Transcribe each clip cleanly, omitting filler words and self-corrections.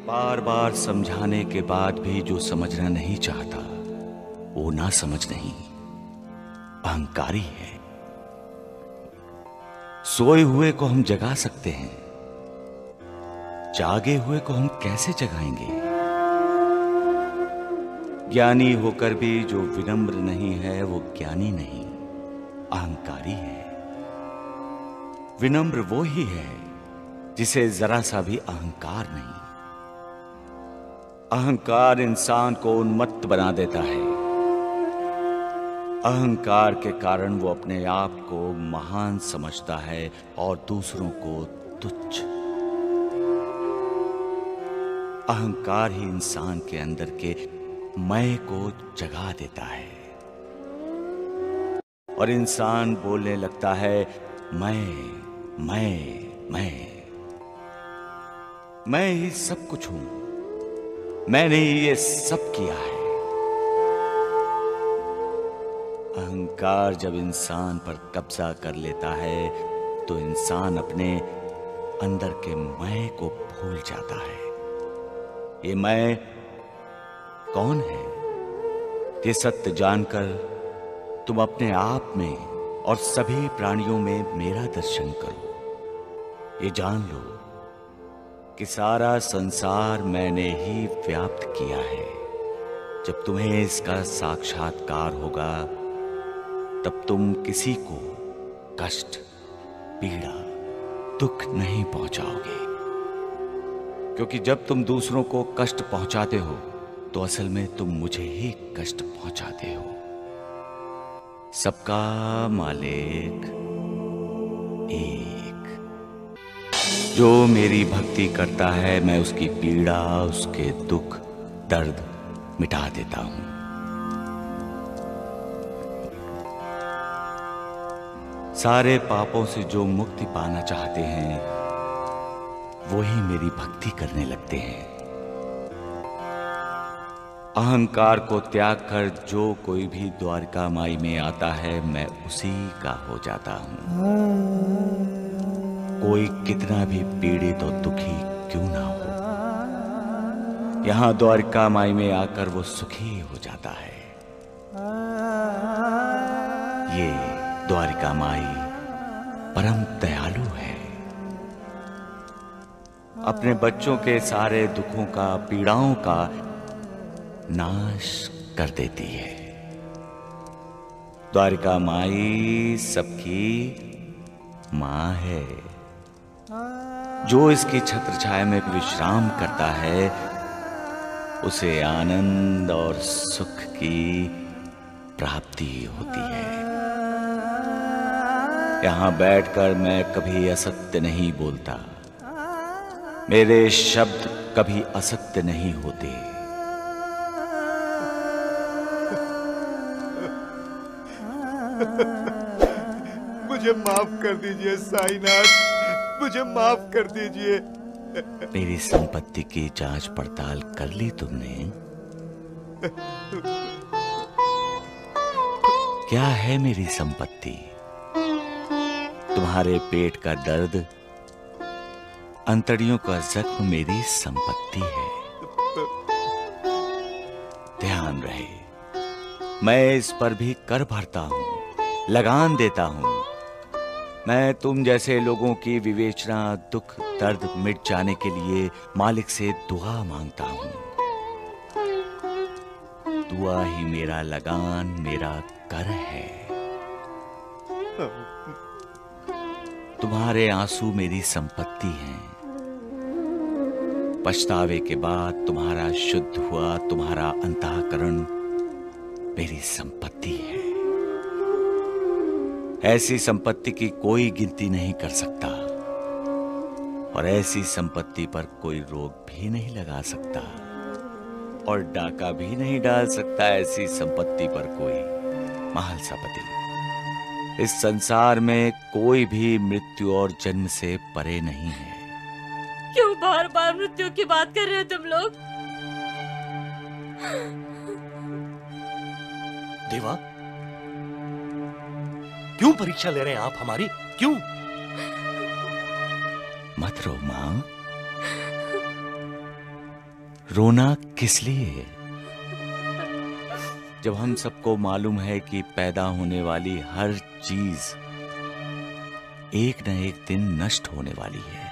बार बार समझाने के बाद भी जो समझना नहीं चाहता वो ना समझ नहीं, अहंकारी है। सोए हुए को हम जगा सकते हैं, जागे हुए को हम कैसे जगाएंगे? ज्ञानी होकर भी जो विनम्र नहीं है वो ज्ञानी नहीं, अहंकारी है। विनम्र वो ही है जिसे जरा सा भी अहंकार नहीं। अहंकार इंसान को उन्मत्त बना देता है। अहंकार के कारण वो अपने आप को महान समझता है और दूसरों को तुच्छ। अहंकार ही इंसान के अंदर के मैं को जगा देता है और इंसान बोलने लगता है मैं ही सब कुछ हूं, मैंने ही ये सब किया है। अहंकार जब इंसान पर कब्जा कर लेता है तो इंसान अपने अंदर के मैं को भूल जाता है। ये मैं कौन है? ये सत्य जानकर तुम अपने आप में और सभी प्राणियों में मेरा दर्शन करो। ये जान लो कि सारा संसार मैंने ही व्याप्त किया है। जब तुम्हें इसका साक्षात्कार होगा तब तुम किसी को कष्ट, पीड़ा, दुख नहीं पहुंचाओगे, क्योंकि जब तुम दूसरों को कष्ट पहुंचाते हो तो असल में तुम मुझे ही कष्ट पहुंचाते हो। सबका मालिक एक। जो मेरी भक्ति करता है मैं उसकी पीड़ा, उसके दुख, दर्द मिटा देता हूं। सारे पापों से जो मुक्ति पाना चाहते हैं वो ही मेरी भक्ति करने लगते हैं। अहंकार को त्याग कर जो कोई भी द्वारका माई में आता है मैं उसी का हो जाता हूं। कोई कितना भी पीड़ित और दुखी क्यों ना हो, यहां द्वारका माई में आकर वो सुखी हो जाता है। ये द्वारिका माई परम दयालु है। अपने बच्चों के सारे दुखों का, पीड़ाओं का नाश कर देती है। द्वारिका माई सबकी मां है। जो इसकी छत्र छाया में विश्राम करता है उसे आनंद और सुख की प्राप्ति होती है। यहां बैठकर मैं कभी असत्य नहीं बोलता, मेरे शब्द कभी असत्य नहीं होते। मुझे माफ कर दीजिए साईनाथ, मुझे माफ कर दीजिए। मेरी संपत्ति की जांच पड़ताल कर ली तुमने? क्या है मेरी संपत्ति? तुम्हारे पेट का दर्द, अंतड़ियों का जख्म मेरी संपत्ति है। ध्यान रहे, मैं इस पर भी कर भरता हूं, लगान देता हूं। मैं तुम जैसे लोगों की विवेचना, दुख, दर्द मिट जाने के लिए मालिक से दुआ मांगता हूं। दुआ ही मेरा लगान, मेरा कर है। तुम्हारे आंसू मेरी संपत्ति हैं। पछतावे के बाद तुम्हारा शुद्ध हुआ तुम्हारा अंतःकरण मेरी संपत्ति है। ऐसी संपत्ति की कोई गिनती नहीं कर सकता और ऐसी संपत्ति पर कोई रोक भी नहीं लगा सकता और डाका भी नहीं डाल सकता ऐसी संपत्ति पर कोई। महालसापति, इस संसार में कोई भी मृत्यु और जन्म से परे नहीं है। क्यों बार बार मृत्यु की बात कर रहे हो तुम लोग? देवा, क्यों परीक्षा ले रहे हैं आप हमारी? क्यों? मत रो मां, रोना किस लिए? जब हम सबको मालूम है कि पैदा होने वाली हर चीज एक न एक दिन नष्ट होने वाली है,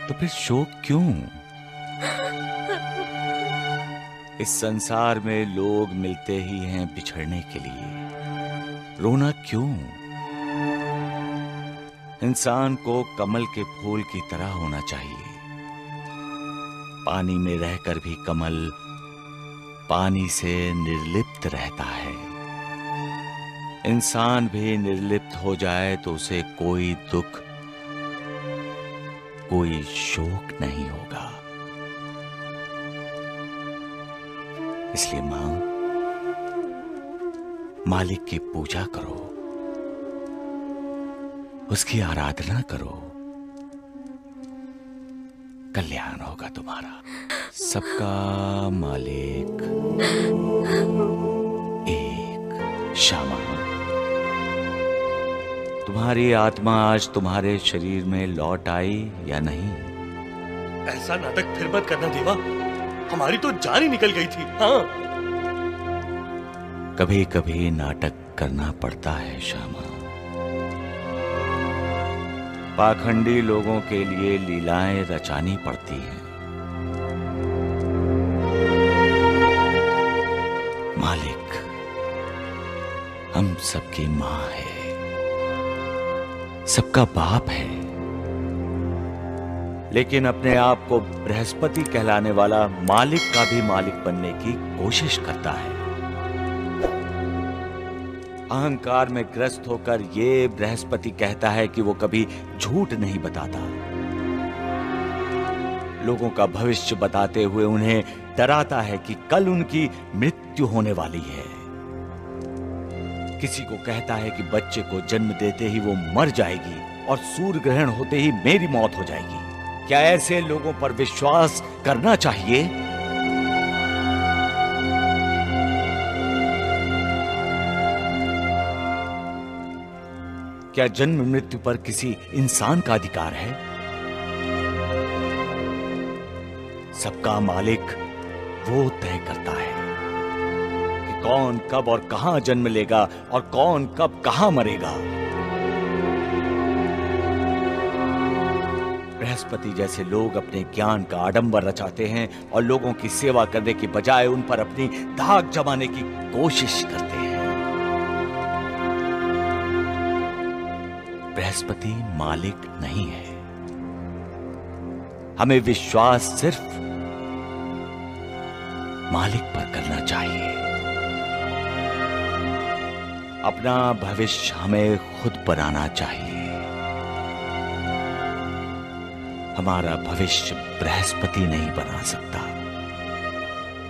तो फिर शोक क्यों? इस संसार में लोग मिलते ही हैं बिछड़ने के लिए, रोना क्यों? इंसान को कमल के फूल की तरह होना चाहिए। पानी में रहकर भी कमल पानी से निर्लिप्त रहता है। इंसान भी निर्लिप्त हो जाए तो उसे कोई दुख, कोई शोक नहीं होगा। इसलिए मां, मालिक की पूजा करो, उसकी आराधना करो, कल्याण होगा तुम्हारा। सबका मालिक एक। श्यामा, तुम्हारी आत्मा आज तुम्हारे शरीर में लौट आई या नहीं? ऐसा नाटक फिर मत करना देवा, हमारी तो जान ही निकल गई थी। हाँ, कभी कभी नाटक करना पड़ता है श्यामा। पाखंडी लोगों के लिए लीलाएं रचानी पड़ती हैं। मालिक हम सबकी मां है, सबका बाप है, लेकिन अपने आप को बृहस्पति कहलाने वाला मालिक का भी मालिक बनने की कोशिश करता है। अहंकार में ग्रस्त होकर ये बृहस्पति कहता है कि वो कभी झूठ नहीं बताता। लोगों का भविष्य बताते हुए उन्हें डराता है कि कल उनकी मृत्यु होने वाली है। किसी को कहता है कि बच्चे को जन्म देते ही वो मर जाएगी और सूर्य ग्रहण होते ही मेरी मौत हो जाएगी। क्या ऐसे लोगों पर विश्वास करना चाहिए? क्या जन्म मृत्यु पर किसी इंसान का अधिकार है? सबका मालिक वो तय करता है कि कौन कब और कहां जन्म लेगा और कौन कब कहां मरेगा। बृहस्पति जैसे लोग अपने ज्ञान का आडंबर रचाते हैं और लोगों की सेवा करने की बजाय उन पर अपनी धाक जमाने की कोशिश करते हैं। बृहस्पति मालिक नहीं है। हमें विश्वास सिर्फ मालिक पर करना चाहिए। अपना भविष्य हमें खुद बनाना चाहिए। हमारा भविष्य बृहस्पति नहीं बना सकता।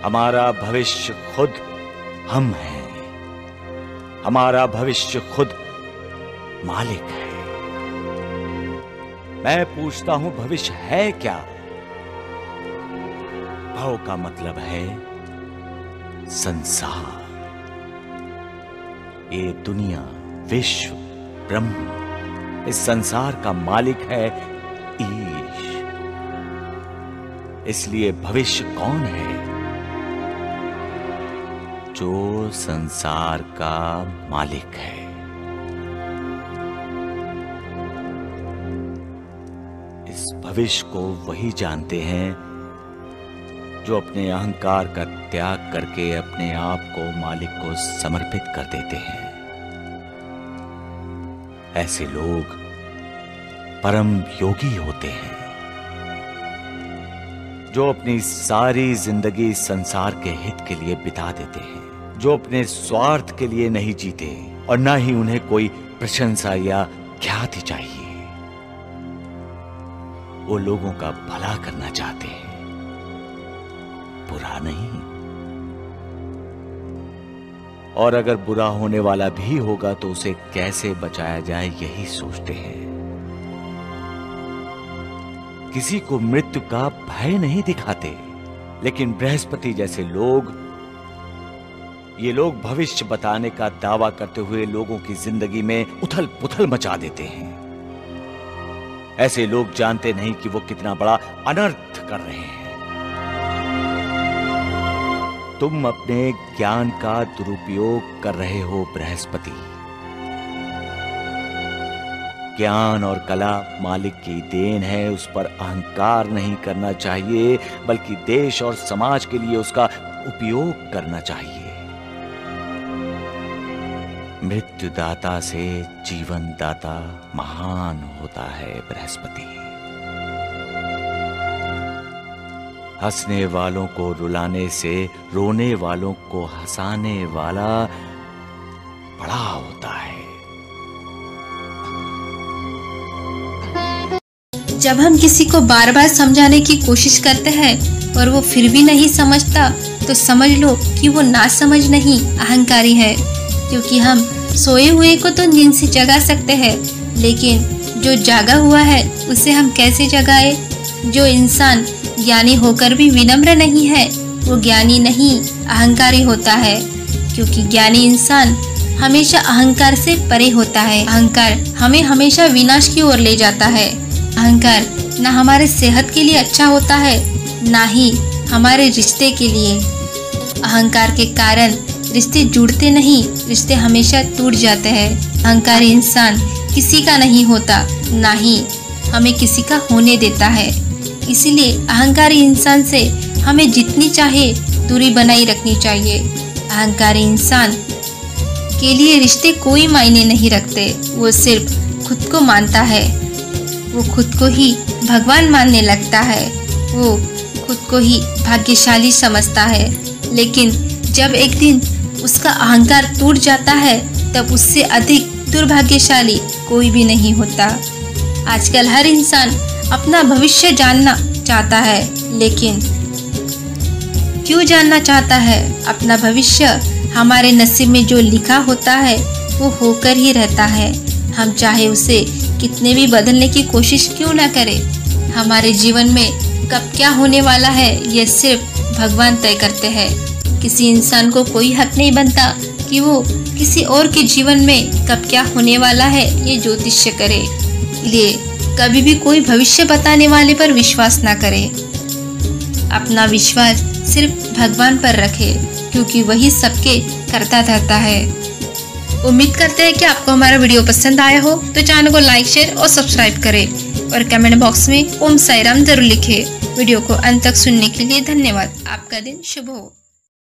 हमारा भविष्य खुद हम हैं। हमारा भविष्य खुद मालिक है। मैं पूछता हूं, भविष्य है क्या? भव का मतलब है संसार। ये दुनिया, विश्व, ब्रह्म, इस संसार का मालिक है ईश। इसलिए भविष्य कौन है? जो संसार का मालिक है। भविष्य को वही जानते हैं जो अपने अहंकार का त्याग करके अपने आप को मालिक को समर्पित कर देते हैं। ऐसे लोग परम योगी होते हैं, जो अपनी सारी जिंदगी संसार के हित के लिए बिता देते हैं, जो अपने स्वार्थ के लिए नहीं जीते और ना ही उन्हें कोई प्रशंसा या ख्याति चाहिए। वो लोगों का भला करना चाहते हैं, बुरा नहीं। और अगर बुरा होने वाला भी होगा तो उसे कैसे बचाया जाए यही सोचते हैं। किसी को मृत्यु का भय नहीं दिखाते, लेकिन बृहस्पति जैसे लोग, ये लोग भविष्य बताने का दावा करते हुए लोगों की जिंदगी में उथल पुथल मचा देते हैं। ऐसे लोग जानते नहीं कि वो कितना बड़ा अनर्थ कर रहे हैं। तुम अपने ज्ञान का दुरुपयोग कर रहे हो बृहस्पति। ज्ञान और कला मालिक की देन है, उस पर अहंकार नहीं करना चाहिए, बल्कि देश और समाज के लिए उसका उपयोग करना चाहिए। मृत्युदाता से जीवनदाता महान होता है बृहस्पति। हंसने वालों को रुलाने से रोने वालों को हंसाने वाला बड़ा होता है। जब हम किसी को बार बार समझाने की कोशिश करते हैं और वो फिर भी नहीं समझता, तो समझ लो कि वो नासमझ नहीं, अहंकारी है। क्योंकि हम सोए हुए को तो नींद से जगा सकते हैं, लेकिन जो जागा हुआ है उसे हम कैसे जगाए? जो इंसान ज्ञानी होकर भी विनम्र नहीं है, वो ज्ञानी नहीं, अहंकारी होता है। क्योंकि ज्ञानी इंसान हमेशा अहंकार से परे होता है। अहंकार हमें हमेशा विनाश की ओर ले जाता है। अहंकार न हमारे सेहत के लिए अच्छा होता है, ना ही हमारे रिश्ते के लिए। अहंकार के कारण रिश्ते जुड़ते नहीं, रिश्ते हमेशा टूट जाते हैं। अहंकारी इंसान किसी का नहीं होता, ना ही हमें किसी का होने देता है। इसलिए अहंकारी इंसान से हमें जितनी चाहे दूरी बनाई रखनी चाहिए। अहंकारी इंसान के लिए रिश्ते कोई मायने नहीं रखते, वो सिर्फ खुद को मानता है। वो खुद को ही भगवान मानने लगता है, वो खुद को ही भाग्यशाली समझता है। लेकिन जब एक दिन उसका अहंकार टूट जाता है, तब उससे अधिक दुर्भाग्यशाली कोई भी नहीं होता। आजकल हर इंसान अपना भविष्य जानना चाहता है, लेकिन क्यों जानना चाहता है? अपना भविष्य हमारे नसीब में जो लिखा होता है वो होकर ही रहता है। हम चाहे उसे कितने भी बदलने की कोशिश क्यों ना करें। हमारे जीवन में कब क्या होने वाला है ये सिर्फ भगवान तय करते हैं। किसी इंसान को कोई हक नहीं बनता कि वो किसी और के जीवन में कब क्या होने वाला है ये ज्योतिष्य करे। इसलिए कभी भी कोई भविष्य बताने वाले पर विश्वास ना करे। अपना विश्वास सिर्फ भगवान पर रखे, क्योंकि वही सबके करता धरता है। उम्मीद करते हैं कि आपको हमारा वीडियो पसंद आया हो, तो चैनल को लाइक, शेयर और सब्सक्राइब करें और कमेंट बॉक्स में ओम साईं राम जरूर लिखें। वीडियो को अंत तक सुनने के लिए धन्यवाद। आपका दिन शुभ हो।